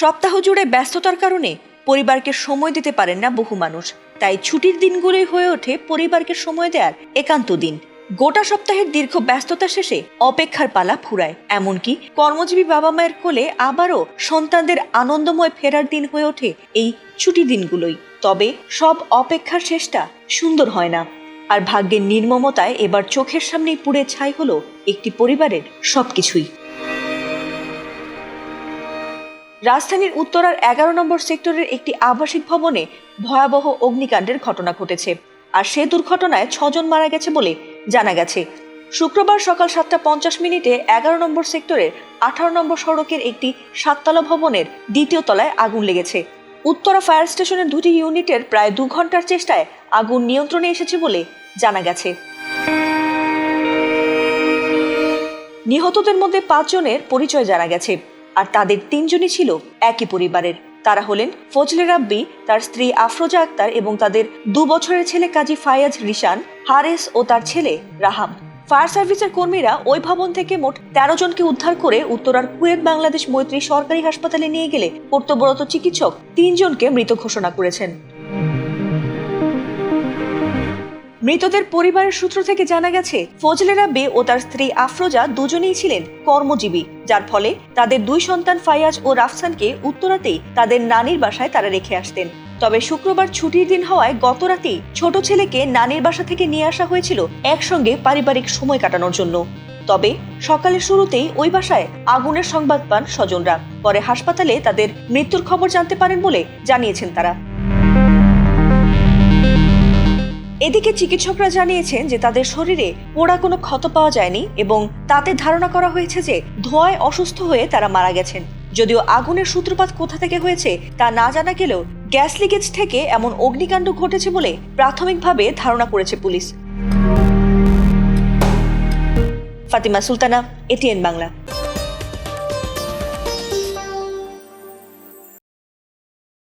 সপ্তাহ জুড়ে ব্যস্ততার কারণে পরিবারকে সময় দিতে পারেন না বহু মানুষ। তাই ছুটির দিনগুলোই হয়ে ওঠে পরিবারকে সময় দেওয়ার একান্ত দিন। গোটা সপ্তাহের দীর্ঘ ব্যস্ততা শেষে অপেক্ষার পালা ফুরায়। এমনকি কর্মজীবী বাবা মায়ের কোলে আবারও সন্তানদের আনন্দময় ফেরার দিন হয়ে ওঠে এই ছুটির দিনগুলোই। তবে সব অপেক্ষার শেষটা সুন্দর হয় না, আর ভাগ্যের নির্মমতায় এবার চোখের সামনেই পুড়ে ছাই হলো একটি পরিবারের সবকিছুই। রাজধানীর উত্তরার 11 নম্বর সেক্টরের একটি আবাসিক ভবনে ভয়াবহ অগ্নিকাণ্ডের ঘটনা ঘটেছে, আর সে দুর্ঘটনায় 6 জন মারা গেছে বলে জানা গেছে। শুক্রবার সকাল 7:50 11 নম্বর সেক্টরের 18 নম্বর সড়কের একটি 7তলা ভবনের 2য় তলায় আগুন লেগেছে। উত্তরা ফায়ার স্টেশনের 2টি ইউনিটের প্রায় 2 ঘন্টার চেষ্টায় আগুন নিয়ন্ত্রণে এসেছে বলে জানা গেছে। নিহতদের মধ্যে 5 জনের পরিচয় জানা গেছে, আর তাদের 3 জনই ছিল একই পরিবারের। তারা হলেন ফজলে রাব্বি, তার স্ত্রী আফরোজা আক্তার এবং তাদের 2 বছরের ছেলে কাজী ফায়াজ রিশান, হারেস ও তার ছেলে রাহাম। ফায়ার সার্ভিসের কর্মীরা ওই ভবন থেকে মোট 13 জনকে উদ্ধার করে উত্তরার কুয়েত বাংলাদেশ মৈত্রী সরকারি হাসপাতালে নিয়ে গেলে কর্তব্যরত চিকিৎসক 3 জনকে মৃত ঘোষণা করেছেন। মৃতদের পরিবারের সূত্র থেকে জানা গেছে, ফজলে রাব্বি ও তার স্ত্রী আফরোজা দুজনেই ছিলেন কর্মজীবী, যার ফলে তাদের 2 সন্তান ফায়াজ ও রাফসানকে উত্তরাতেই তাদের নানির বাসায় তারা রেখে আসতেন। তবে শুক্রবার ছুটির দিন হওয়ায় গত রাতেই ছোট ছেলেকে নানির বাসা থেকে নিয়ে আসা হয়েছিল একসঙ্গে পারিবারিক সময় কাটানোর জন্য। তবে সকালের শুরুতেই ওই বাসায় আগুনের সংবাদ পান স্বজনরা। পরে হাসপাতালে তাদের মৃত্যুর খবর জানতে পারেন বলে জানিয়েছেন তারা। এদিকে চিকিৎসকরা জানিয়েছেন যে তাদের শরীরে পোড়া কোনো ক্ষত পাওয়া যায়নি এবং তাতে ধারণা করা হয়েছে যে ধোঁয়ায় অসুস্থ হয়ে তারা মারা গেছেন। যদিও আগুনের সূত্রপাত কোথা থেকে হয়েছে তা না জানা গেলেও গ্যাস লিকেজ থেকে এমন অগ্নিকাণ্ড ঘটেছে বলে প্রাথমিকভাবে ধারণা করেছে পুলিশ। ফাতিমা সুলতানা, এটিএন বাংলা।